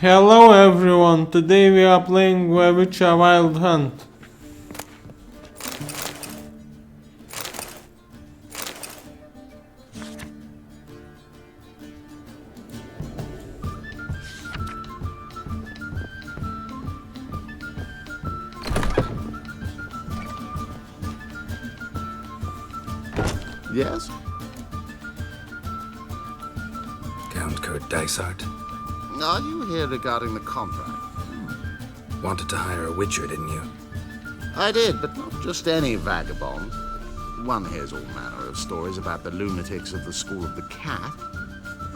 Hello everyone, today we are playing Witcher Wild Hunt. Yes? Count Kurt Dysart. Are you here regarding the contract? Wanted to hire a witcher, didn't you? I did, but not just any vagabond. One hears all manner of stories about the lunatics of the School of the Cat.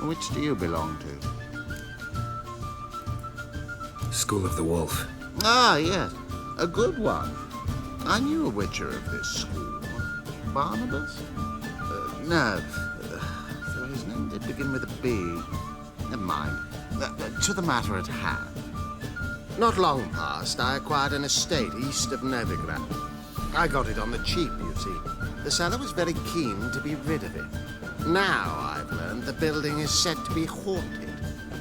Which do you belong to? School of the Wolf. Ah, yes. A good one. I knew a witcher of this school. Barnabas? No. So his name did begin with a B. Never mind. To the matter at hand. Not long past, I acquired an estate east of Novigrad. I got it on the cheap, you see. The seller was very keen to be rid of it. Now I've learned the building is said to be haunted.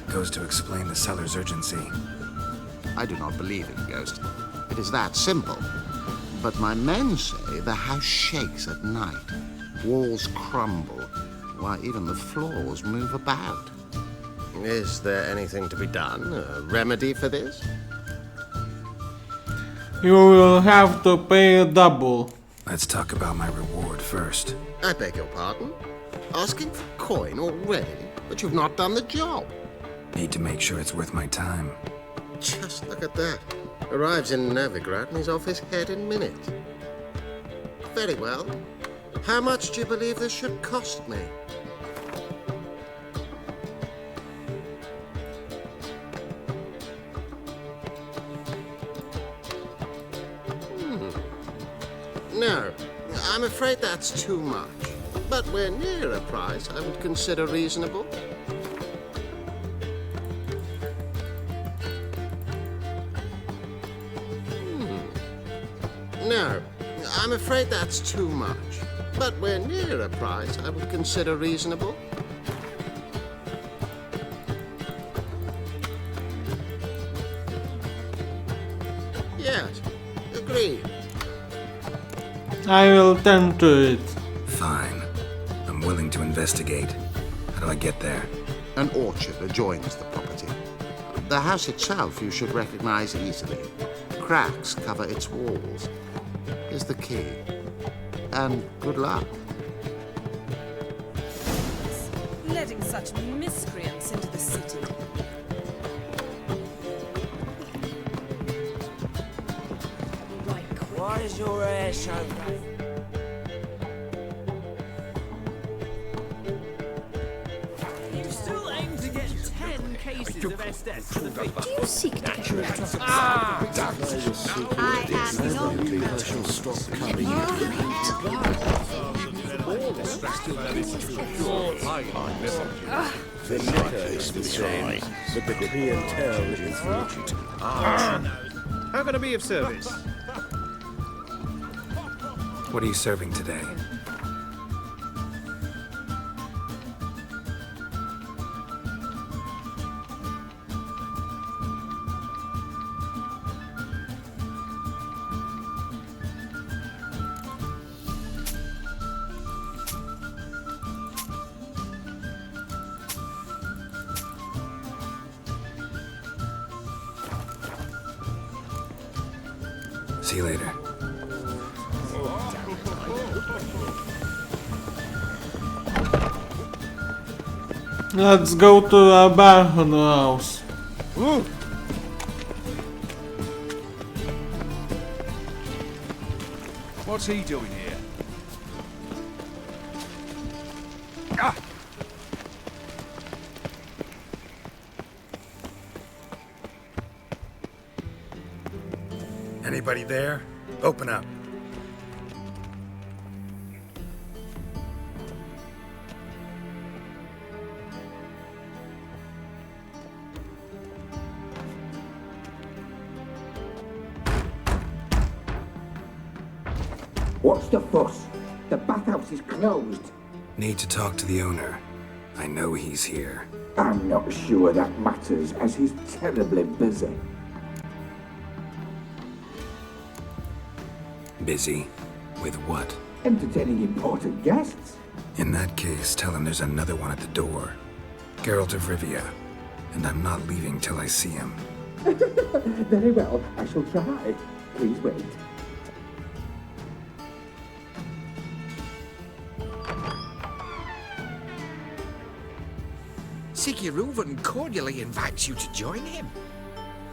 Goes to explain the seller's urgency. I do not believe in ghosts. It is that simple. But my men say the house shakes at night. Walls crumble. Why, even the floors move about. Is there anything to be done? A remedy for this? You will have to pay double. Let's talk about my reward first. I beg your pardon? Asking for coin already? But you've not done the job. Need to make sure it's worth my time. Just look at that. Arrives in Novigrad and he's off his head in minutes. Very well. How much do you believe this should cost me? No, I'm afraid that's too much. But we're near a price I would consider reasonable. No, I'm afraid that's too much. But we're near a price I would consider reasonable. Yes, agreed. I will tend to it. Fine. I'm willing to investigate. How do I get there? An orchard adjoins the property. The house itself you should recognize easily. Cracks cover its walls. Here's the key. And good luck. Letting such miscreants into the city. Why is your hair so grey? You still aim to get 10 cases of Estes to the feet. Do you seek to get rid of The liquor is the same, but the clientele is rigid. How can I be of service? What are you serving today? See you later. Let's go to the bathhouse. What's he doing here? Anybody there? Open up. What's the fuss? The bathhouse is closed. Need to talk to the owner. I know he's here. I'm not sure that matters, as he's terribly busy. Busy? With what? Entertaining important guests. In that case, tell him there's another one at the door. Geralt of Rivia. And I'm not leaving till I see him. Very well, I shall try. Please wait. Sigi Reuven cordially invites you to join him.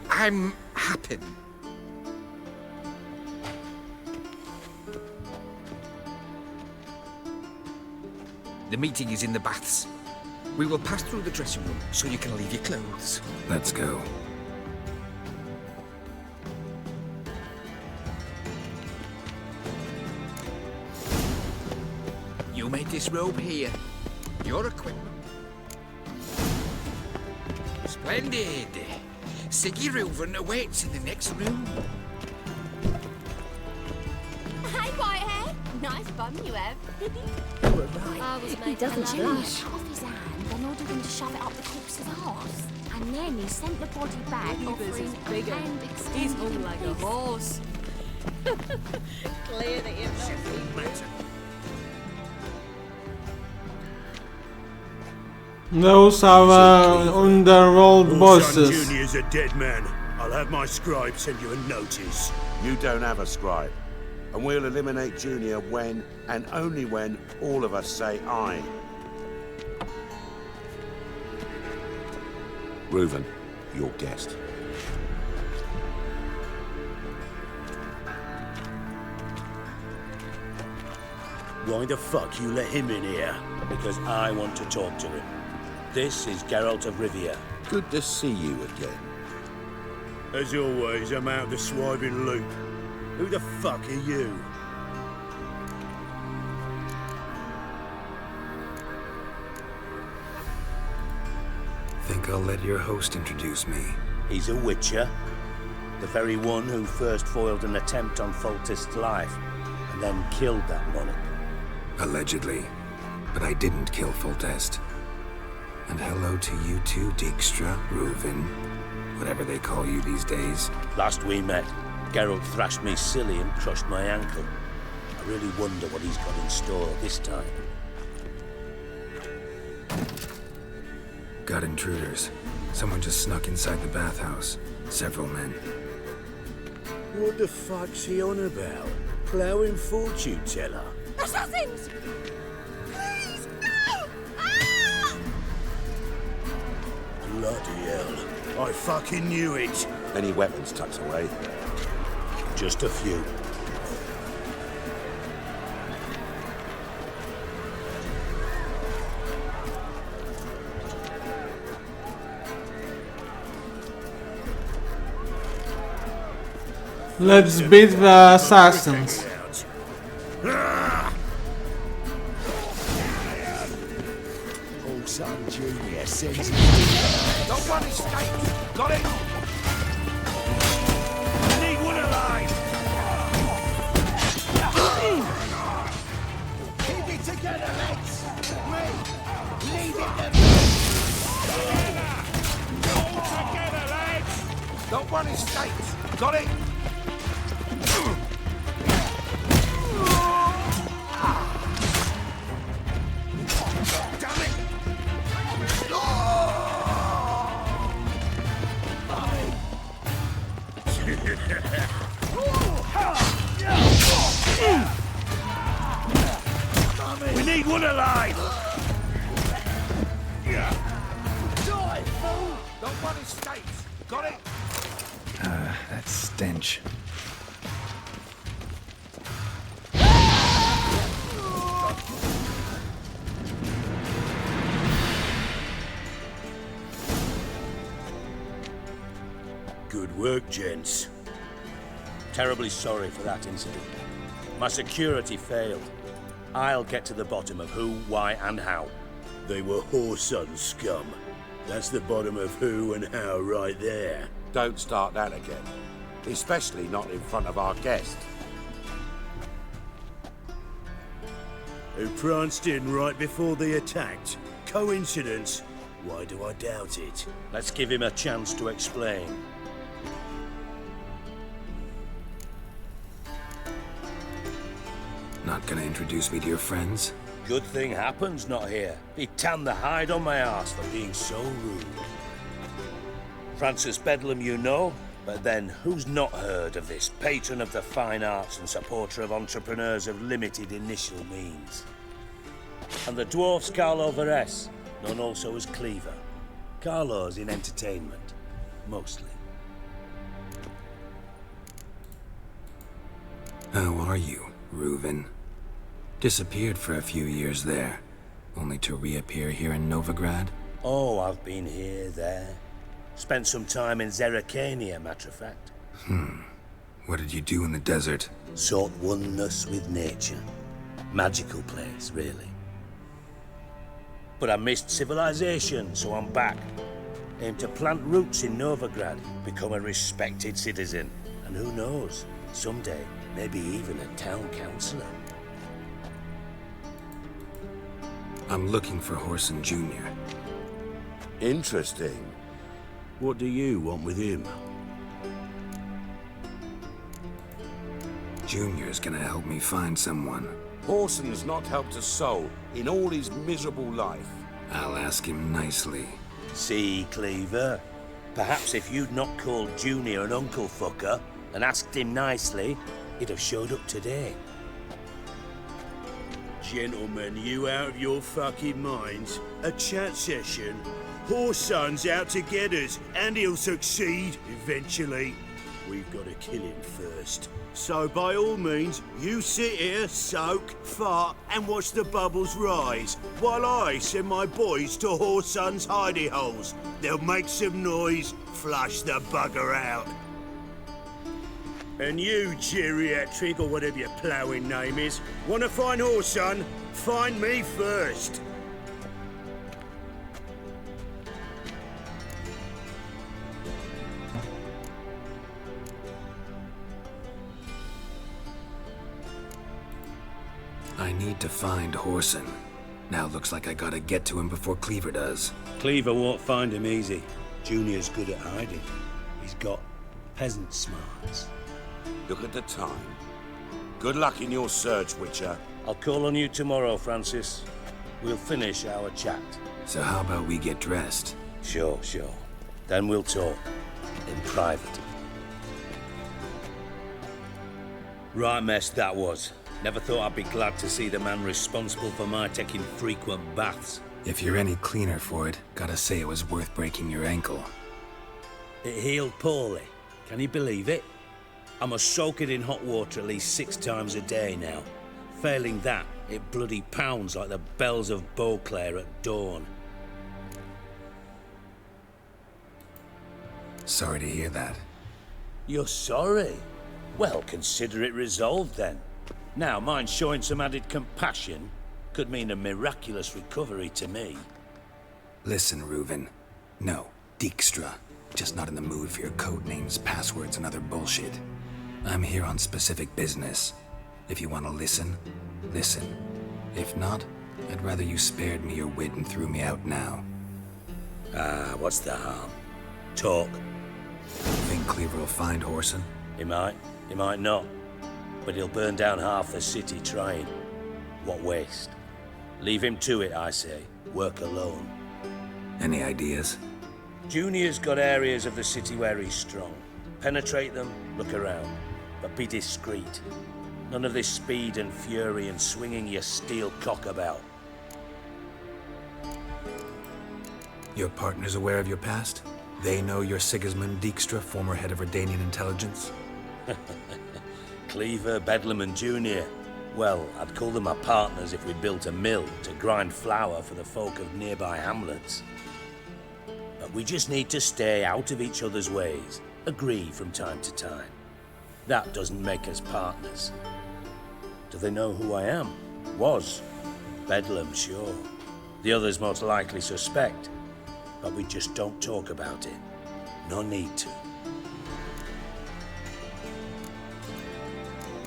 I'm happy. The meeting is in the baths. We will pass through the dressing room so you can leave your clothes. Let's go. You made this robe here. Your equipment. Splendid. Sigi Reuven awaits in the next room. Hi, Whitehead. Nice bum you have. He doesn't blush. Cut off his hand, then ordered him to shove it up the corpse's arse. And then he sent the body back, offering a hand extended. He's hung like a horse. Clear that you've not seen it. Those are underworld Whoreson bosses. Junior's a dead man. I'll have my scribe send you a notice. You don't have a scribe. And we'll eliminate Junior when, and only when, all of us say aye. Reuven, your guest. Why the fuck you let him in here? Because I want to talk to him. This is Geralt of Rivia. Good to see you again. As always, I'm out of the swiping loop. Who the fuck are you? Think I'll let your host introduce me. He's a witcher. The very one who first foiled an attempt on Foltest's life, and then killed that monarch. Allegedly. But I didn't kill Foltest. And hello to you too, Dijkstra, Reuven, whatever they call you these days. Last we met, Geralt thrashed me silly and crushed my ankle. I really wonder what he's got in store this time. Got intruders. Someone just snuck inside the bathhouse. Several men. What the fuck's he on about? Ploughing fortune teller? Assassins! Please, no! Ah! Bloody hell. I fucking knew it. Any weapons tucked away? Just a few. Let's beat the assassins. Whoreson Junior sends Don't want his stake. Got it? Need one alive! Keep it together, lads. We leave it All together, lads. Don't want his stake. Got it? Damn it! We need one alive! Die, fool! Don't want his stake. Got it? That stench. Good work, gents. Terribly sorry for that incident. My security failed. I'll get to the bottom of who, why, and how. They were Whoreson scum. That's the bottom of who and how right there. Don't start that again. Especially not in front of our guest. Who pranced in right before they attacked. Coincidence? Why do I doubt it? Let's give him a chance to explain. Not gonna introduce me to your friends? Good thing Happen's not here. He'd tan the hide on my arse for being so rude. Francis Bedlam you know, but then who's not heard of this patron of the fine arts and supporter of entrepreneurs of limited initial means? And the dwarf's Carlo Veres, known also as Cleaver. Carlo's in entertainment, mostly. How are you, Reuven? Disappeared for a few years there, only to reappear here in Novigrad? Oh, I've been here, there. Spent some time in Zerrikania, matter of fact. What did you do in the desert? Sought oneness with nature. Magical place, really. But I missed civilization, so I'm back. Aim to plant roots in Novigrad, become a respected citizen. And who knows, someday, maybe even a town councillor. I'm looking for Whoreson Junior. Interesting. What do you want with him? Junior's gonna help me find someone. Whoreson's not helped a soul in all his miserable life. I'll ask him nicely. See, Cleaver? Perhaps if you'd not called Junior an uncle fucker and asked him nicely, he'd have showed up today. Gentlemen, you out of your fucking minds? A chat session? Whoreson's out to get us, and he'll succeed, eventually. We've got to kill him first. So by all means, you sit here, soak, fart, and watch the bubbles rise, while I send my boys to Whoreson's hidey holes. They'll make some noise, flush the bugger out. And you, geriatric, or whatever your ploughing name is, want to find Whoreson? Find me first. I need to find Whoreson. Now looks like I gotta get to him before Cleaver does. Cleaver won't find him easy. Junior's good at hiding. He's got peasant smarts. Look at the time. Good luck in your search, Witcher. I'll call on you tomorrow, Francis. We'll finish our chat. So how about we get dressed? Sure. Then we'll talk. In private. Right mess that was. Never thought I'd be glad to see the man responsible for my taking frequent baths. If you're any cleaner for it, gotta say it was worth breaking your ankle. It healed poorly. Can you believe it? I must soak it in hot water at least 6 times a day now. Failing that, it bloody pounds like the bells of Beauclair at dawn. Sorry to hear that. You're sorry? Well, consider it resolved then. Now, mind showing some added compassion could mean a miraculous recovery to me. Listen, Reuven. No, Dijkstra. Just not in the mood for your code names, passwords, and other bullshit. I'm here on specific business. If you want to listen, listen. If not, I'd rather you spared me your wit and threw me out now. What's the harm? Talk. Think Cleaver will find Whoreson? He might not. But he'll burn down half the city trying. What waste. Leave him to it, I say. Work alone. Any ideas? Junior's got areas of the city where he's strong. Penetrate them, look around. But be discreet. None of this speed and fury and swinging your steel cock about. Your partner's aware of your past? They know you're Sigismund Dijkstra, former head of Redanian intelligence? Cleaver, Bedlam and Junior. Well, I'd call them my partners if we built a mill to grind flour for the folk of nearby hamlets. But we just need to stay out of each other's ways, agree from time to time. That doesn't make us partners. Do they know who I am? Was. Bedlam, sure. The others most likely suspect. But we just don't talk about it. No need to.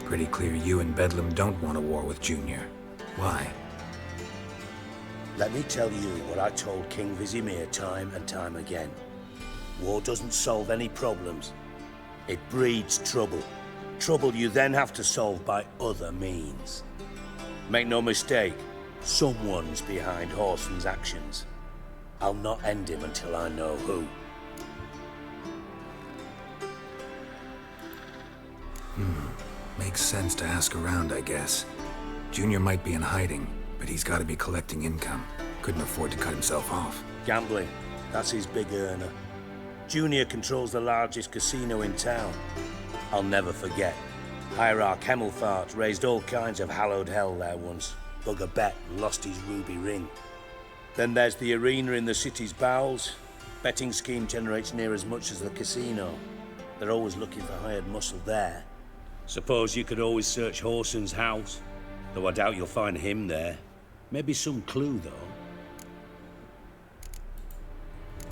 Pretty clear you and Bedlam don't want a war with Junior. Why? Let me tell you what I told King Vizimir time and time again. War doesn't solve any problems. It breeds trouble. Trouble you then have to solve by other means. Make no mistake, someone's behind Whoreson's actions. I'll not end him until I know who. Makes sense to ask around, I guess. Junior might be in hiding, but he's got to be collecting income. Couldn't afford to cut himself off. Gambling, that's his big earner. Junior controls the largest casino in town. I'll never forget. Hierarch Hemmelfart raised all kinds of hallowed hell there once. Bugger bet and lost his ruby ring. Then there's the arena in the city's bowels. Betting scheme generates near as much as the casino. They're always looking for hired muscle there. Suppose you could always search Whoreson's house, though I doubt you'll find him there. Maybe some clue, though.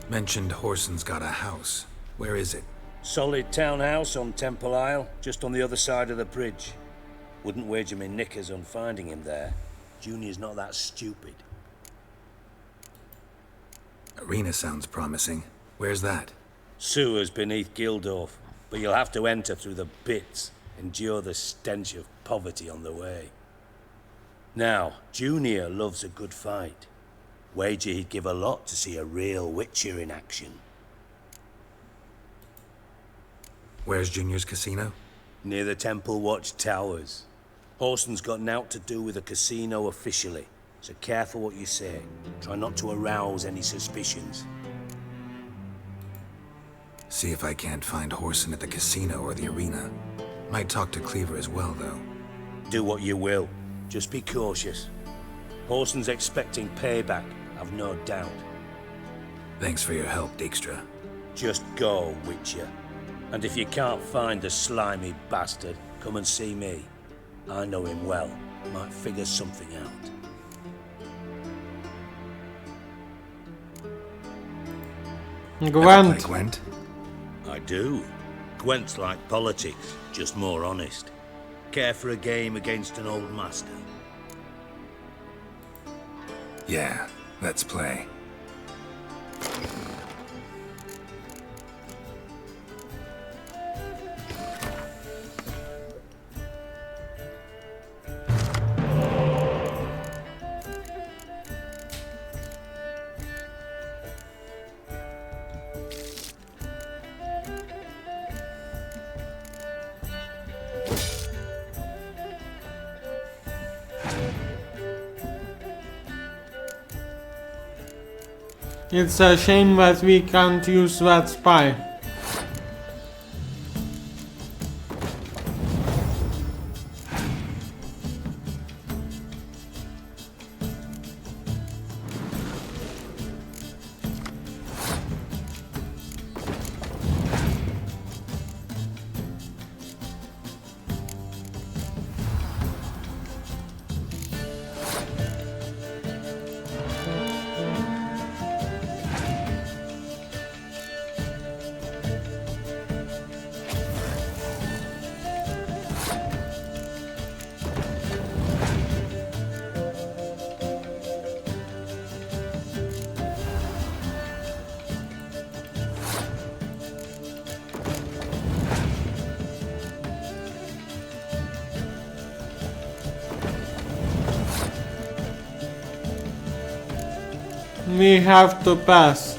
Mentioned Whoreson's got a house. Where is it? Solid townhouse on Temple Isle, just on the other side of the bridge. Wouldn't wager me knickers on finding him there. Junior's not that stupid. Arena sounds promising. Where's that? Sewers beneath Gildorf, but you'll have to enter through the bits. Endure the stench of poverty on the way. Now, Junior loves a good fight. Wager he'd give a lot to see a real Witcher in action. Where's Junior's casino? Near the Temple Watch Towers. Whoreson's got naught to do with the casino officially, so careful what you say. Try not to arouse any suspicions. See if I can't find Whoreson at the casino or the arena. Might talk to Cleaver as well, though. Do what you will. Just be cautious. Whoreson's expecting payback, I've no doubt. Thanks for your help, Dijkstra. Just go, Witcher. And if you can't find the slimy bastard, come and see me. I know him well. Might figure something out. Gwent. Like Gwent? I do. Gwent's like politics, just more honest. Care for a game against an old master? Yeah, let's play. It's a shame that we can't use that spy. We have to pass.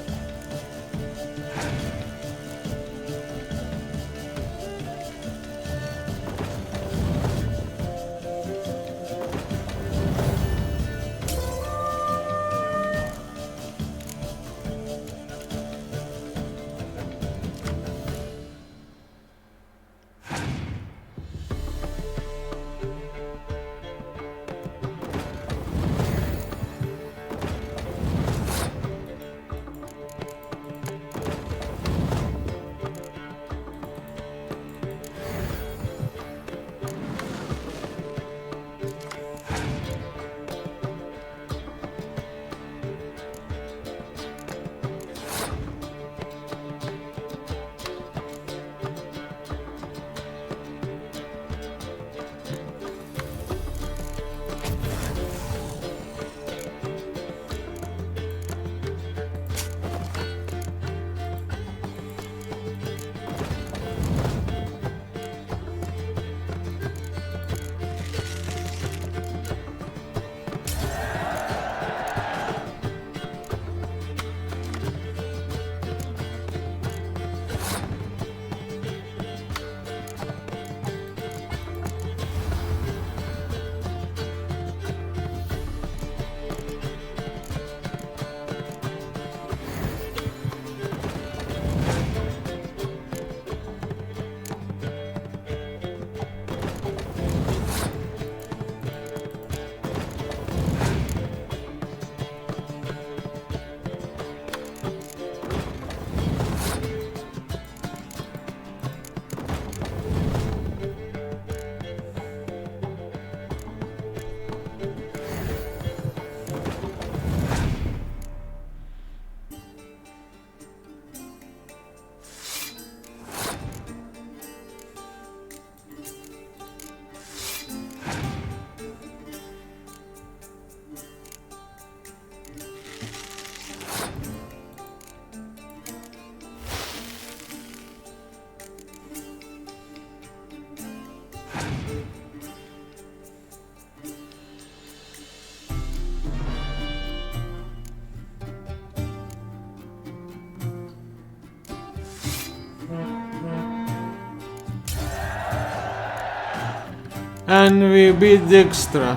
And we beat Dijkstra.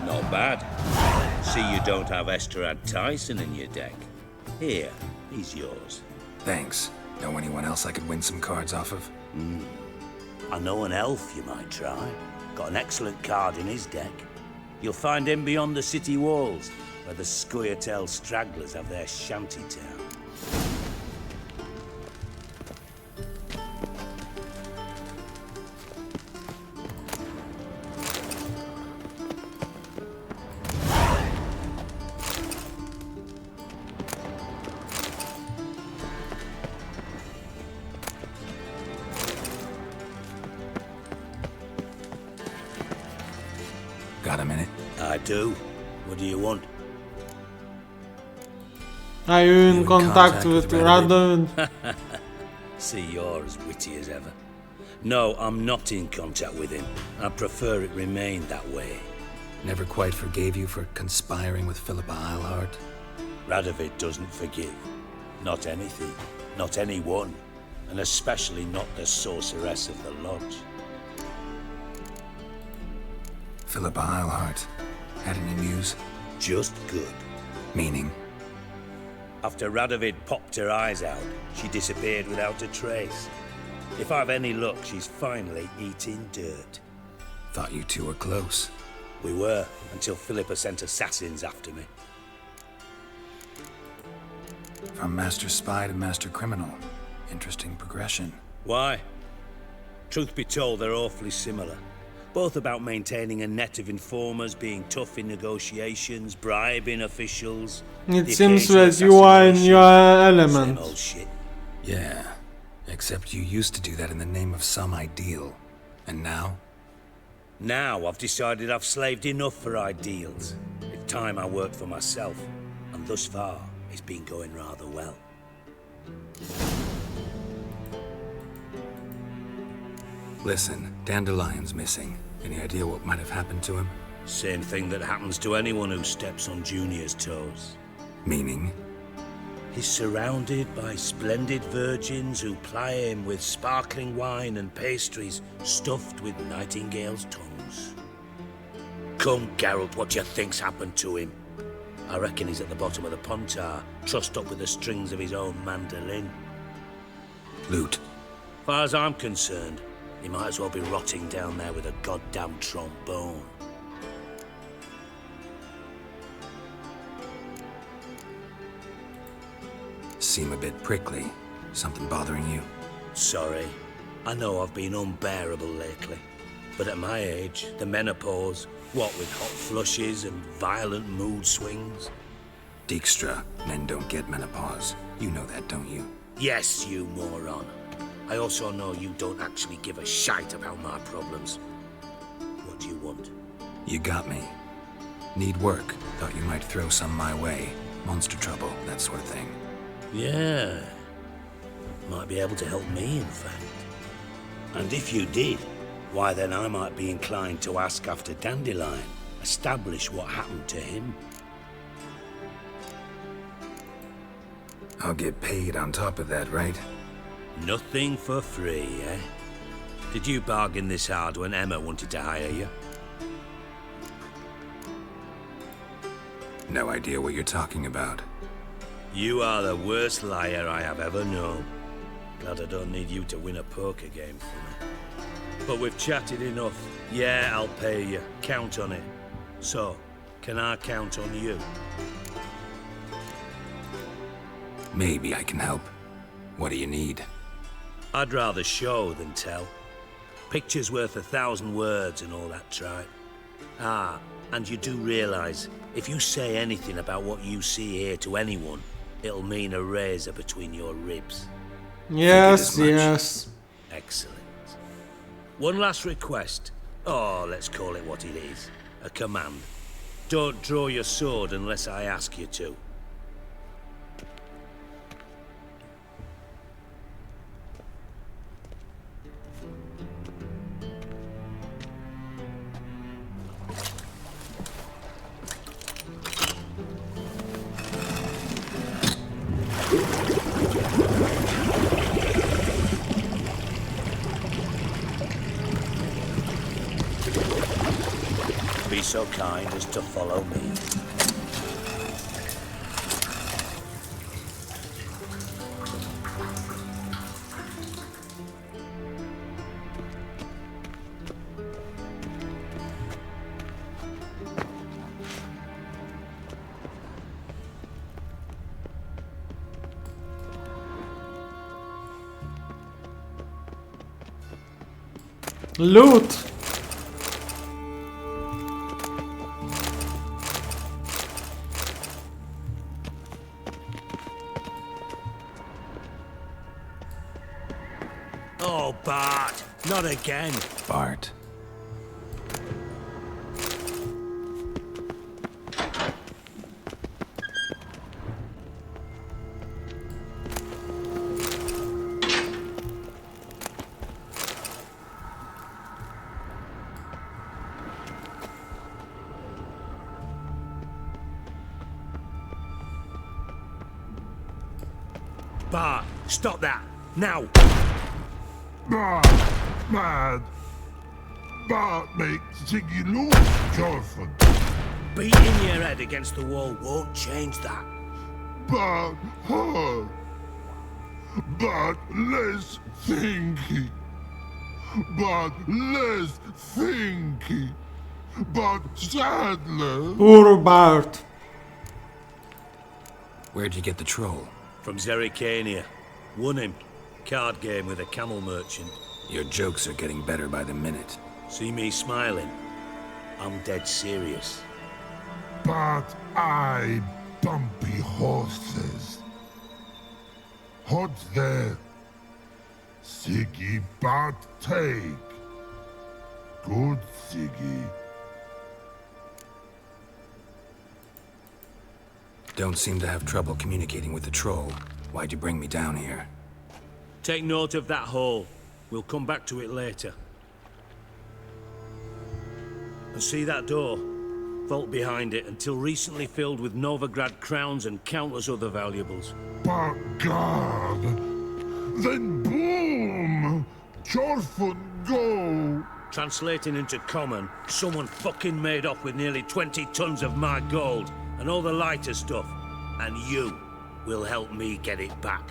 Not bad. See you don't have Esterad Tyson in your deck. Here, he's yours. Thanks. Know anyone else I could win some cards off of? I know an elf you might try. Got an excellent card in his deck. You'll find him beyond the city walls, where the Scoia'tael stragglers have their shanty town. Got a minute? I do. What do you want? Are you in contact with Radovid? See, you're as witty as ever. No, I'm not in contact with him. I prefer it remained that way. Never quite forgave you for conspiring with Philippa Eilhart? Radovid doesn't forgive. Not anything. Not anyone. And especially not the sorceress of the Lodge. Philippa Eilhart. Had any news? Just good. Meaning? After Radovid popped her eyes out, she disappeared without a trace. If I've any luck, she's finally eating dirt. Thought you two were close. We were, until Philippa sent assassins after me. From master spy to master criminal. Interesting progression. Why? Truth be told, they're awfully similar. Both about maintaining a net of informers, being tough in negotiations, bribing officials. It seems that you are in your element. Same old shit. Yeah, except you used to do that in the name of some ideal. And now? Now I've decided I've slaved enough for ideals. It's time I worked for myself. And thus far, it's been going rather well. Listen, Dandelion's missing. Any idea what might have happened to him? Same thing that happens to anyone who steps on Junior's toes. Meaning? He's surrounded by splendid virgins who ply him with sparkling wine and pastries stuffed with nightingales' tongues. Come, Geralt, what do you think's happened to him? I reckon he's at the bottom of the Pontar, trussed up with the strings of his own mandolin. Loot. Far as I'm concerned, he might as well be rotting down there with a goddamn trombone. Seem a bit prickly. Something bothering you? Sorry. I know I've been unbearable lately. But at my age, the menopause, what with hot flushes and violent mood swings. Dijkstra, men don't get menopause. You know that, don't you? Yes, you moron. I also know you don't actually give a shite about my problems. What do you want? You got me. Need work. Thought you might throw some my way. Monster trouble, that sort of thing. Yeah. Might be able to help me, in fact. And if you did, why then I might be inclined to ask after Dandelion. Establish what happened to him. I'll get paid on top of that, right? Nothing for free, eh? Did you bargain this hard when Emma wanted to hire you? No idea what you're talking about. You are the worst liar I have ever known. Glad I don't need you to win a poker game for me. But we've chatted enough. Yeah, I'll pay you. Count on it. So, can I count on you? Maybe I can help. What do you need? I'd rather show than tell. Picture's worth 1,000 words and all that tripe. Ah, and you do realize, if you say anything about what you see here to anyone, it'll mean a razor between your ribs. Yes, yes. Excellent. One last request. Oh, let's call it what it is. A command. Don't draw your sword unless I ask you to. so kind as to follow me. Loot! Oh, Bart, not again. Bart. Bart, stop that, now! Bart, mad. Bart makes Sigi lose, Jorfan. Beating your head against the wall won't change that. Bart, hard. Bart, less thinky. Bart, less thinky. Bart, sadler. Poor Bart. Where'd you get the troll? From Zerrikania. Won him. Card game with a camel merchant. Your jokes are getting better by the minute. See me smiling? I'm dead serious. But I bumpy horses. What's there? Sigi Bart take. Good Sigi. Don't seem to have trouble communicating with the troll. Why'd you bring me down here? Take note of that hole. We'll come back to it later. And see that door? Vault behind it, until recently filled with Novigrad crowns and countless other valuables. But God! Then boom! Jorfun go! Translating into common, someone fucking made off with nearly 20 tons of my gold, and all the lighter stuff. And you will help me get it back.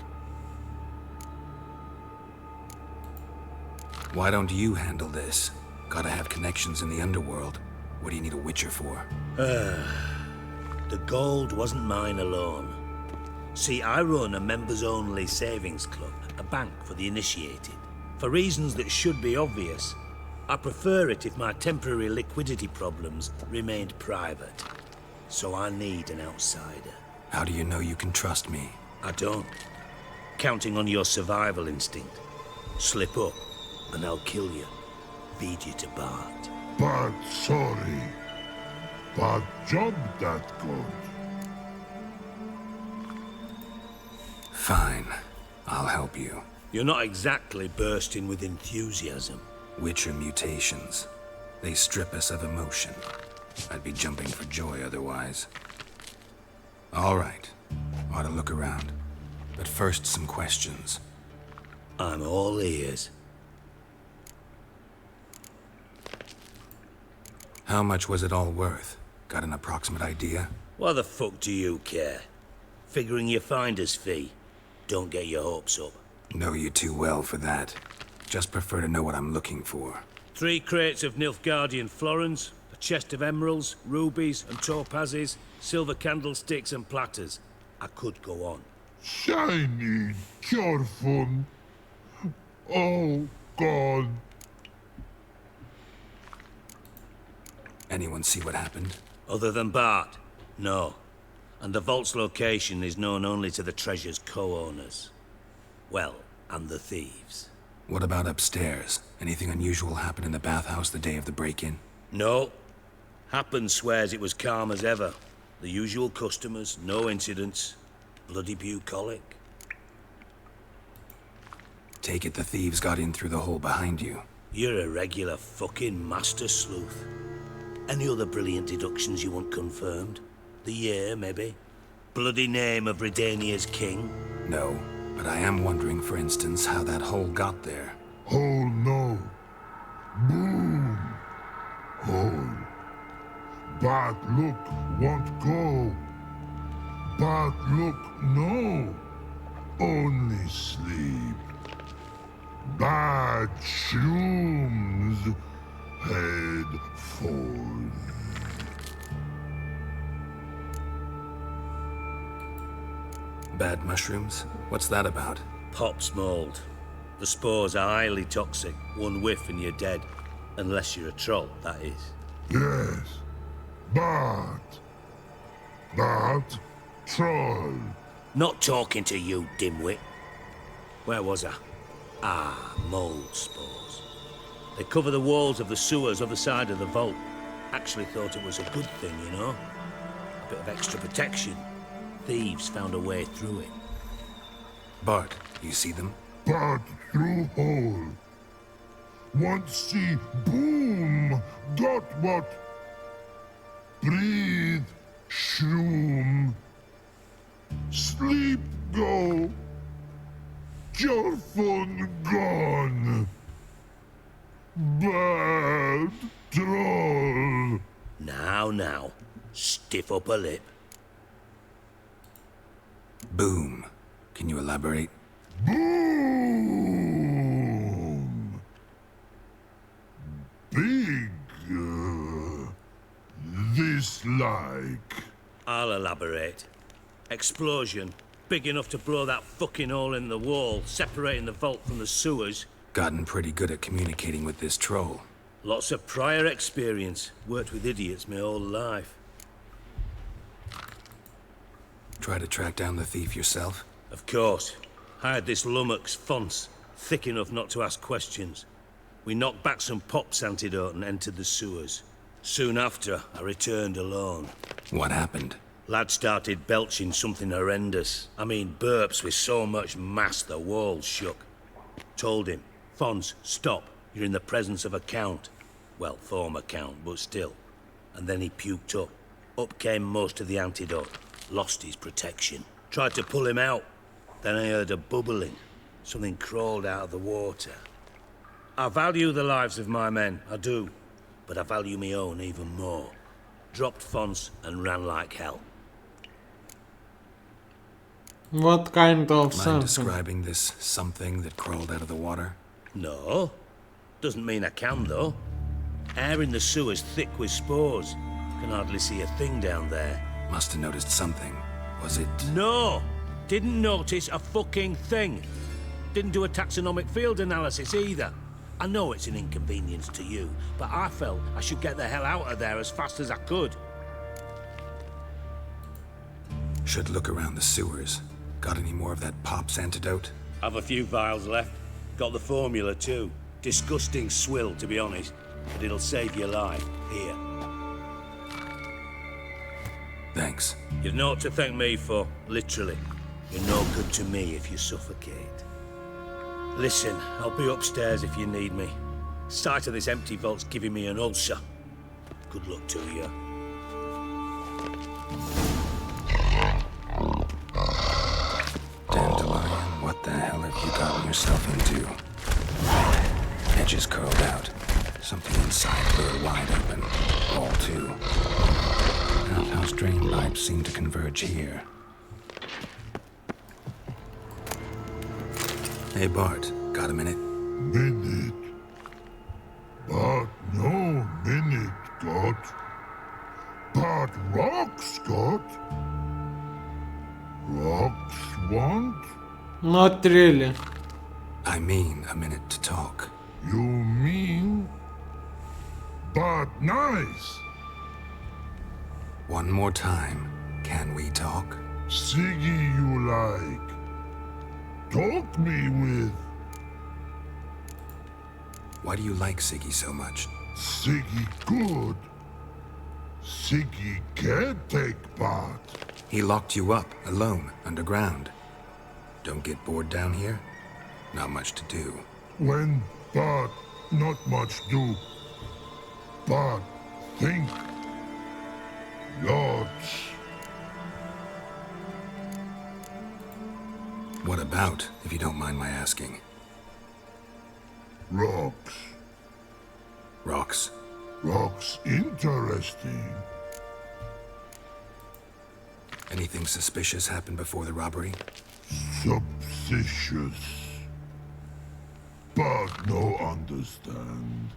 Why don't you handle this? Gotta have connections in the underworld. What do you need a witcher for? The gold wasn't mine alone. See, I run a members-only savings club, a bank for the initiated. For reasons that should be obvious, I prefer it if my temporary liquidity problems remained private. So I need an outsider. How do you know you can trust me? I don't. Counting on your survival instinct. Slip up, and I'll kill you. Feed you to Bart. But sorry. But job that good. Fine. I'll help you. You're not exactly bursting with enthusiasm. Witcher mutations. They strip us of emotion. I'd be jumping for joy otherwise. All right. Ought to look around. But first, some questions. I'm all ears. How much was it all worth? Got an approximate idea? Why the fuck do you care? Figuring your finder's fee. Don't get your hopes up. Know you too well for that. Just prefer to know what I'm looking for. 3 crates of Nilfgaardian florins, a chest of emeralds, rubies and topazes, silver candlesticks and platters. I could go on. Shiny Jorfun. Oh, God. Anyone see what happened? Other than Bart? No. And the vault's location is known only to the treasure's co-owners. Well, and the thieves. What about upstairs? Anything unusual happen in the bathhouse the day of the break-in? No. Happen swears it was calm as ever. The usual customers, no incidents. Bloody bucolic. Take it the thieves got in through the hole behind you. You're a regular fucking master sleuth. Any other brilliant deductions you want confirmed? The year, maybe? Bloody name of Redania's king? No, but I am wondering, for instance, how that hole got there. Hole no. Boom. Hole. Bad look won't go. Bad look no. Only sleep. Bad shrooms head for. Bad mushrooms? What's that about? Pop's mold. The spores are highly toxic. One whiff and you're dead. Unless you're a troll, that is. Yes. Bart. Bart. Troll. Not talking to you, dimwit. Where was I? Ah, mold spores. They cover the walls of the sewers other side of the vault. Actually thought it was a good thing, you know? A bit of extra protection. Thieves found a way through it. Bart, you see them? Bart through hole. Want see boom. Got what? Breathe. Shroom. Sleep go. Your phone gone. Bad troll. Now. Stiff upper lip. Boom. Can you elaborate? Boom. Big. This like. I'll elaborate. Explosion. Big enough to blow that fucking hole in the wall, separating the vault from the sewers. Gotten pretty good at communicating with this troll. Lots of prior experience. Worked with idiots my whole life. Try to track down the thief yourself? Of course. Hired this lummox, Fons, thick enough not to ask questions. We knocked back some Pop's antidote and entered the sewers. Soon after, I returned alone. What happened? Lad started belching something horrendous. I mean, burps with so much mass the walls shook. Told him, Fons, stop. You're in the presence of a count. Well, former count, but still. And then he puked up. Up came most of the antidote. Lost his protection. Tried to pull him out. Then I heard a bubbling. Something crawled out of the water. I value the lives of my men, I do. But I value my own even more. Dropped Fons and ran like hell. What kind of Mind something? describing this something that crawled out of the water? No. Doesn't mean I can, though. Air in the sewer's thick with spores. Can hardly see a thing down there. Must have noticed something. Was it... No! Didn't notice a fucking thing. Didn't do a taxonomic field analysis either. I know it's an inconvenience to you, but I felt I should get the hell out of there as fast as I could. Should look around the sewers. Got any more of that Pop's antidote? Have a few vials left. Got the formula too. Disgusting swill, to be honest. But it'll save your life. Here. Thanks. You've naught to thank me for, literally. You're no good to me if you suffocate. Listen, I'll be upstairs if you need me. Sight of this empty vault's giving me an ulcer. Good luck to you. Dandelion, what the hell have you gotten yourself into? Edges curled out. Something inside blew wide open. All two. Outhouse drain pipes seem to converge here. Hey Bart, got a minute? Minute. But no minute got. But rocks got. Rocks want? Not really. I mean a minute to talk. You mean? But nice. One more time. Can we talk? Sigi you like. Talk me with. Why do you like Sigi so much? Sigi good. Sigi can't take part. He locked you up, alone, underground. Don't get bored down here? Not much to do. When but not much do. But think. Lots. What about, if you don't mind my asking? Rocks. Rocks? Rocks interesting. Anything suspicious happened before the robbery? Suspicious. But no understand.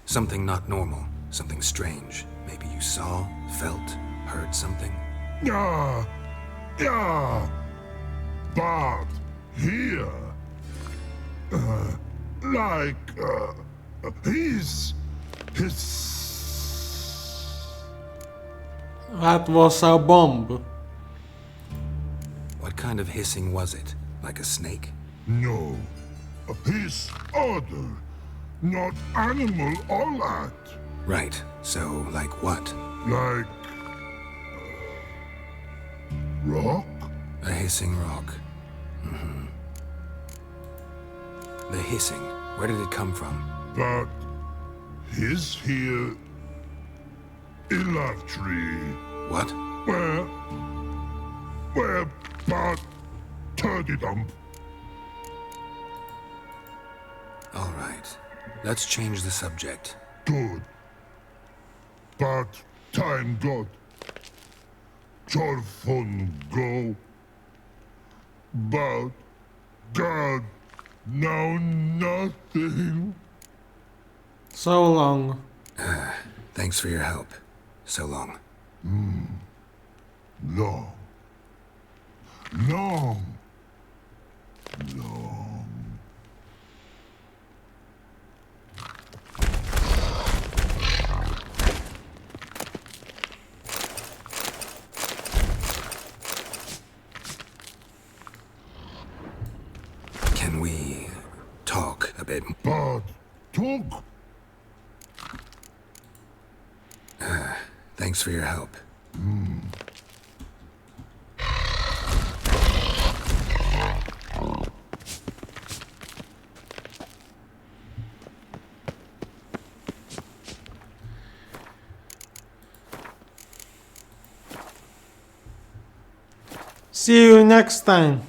Something not normal, something strange. Maybe you saw, felt, heard something? Yeah. But here, his. That was a bomb. What kind of hissing was it? Like a snake? No. His order. Not animal all that. Right. So, like what? Like... rock? A hissing rock. Mm-hmm. The hissing, where did it come from? But... his here... tree. What? Where Bart turdy dump. All right. Let's change the subject. Good. But time got. Jorfun go. But God, now nothing. So long. Thanks for your help. So long. Long. Long. Can we talk a bit? But talk. Thanks for your help. See you next time.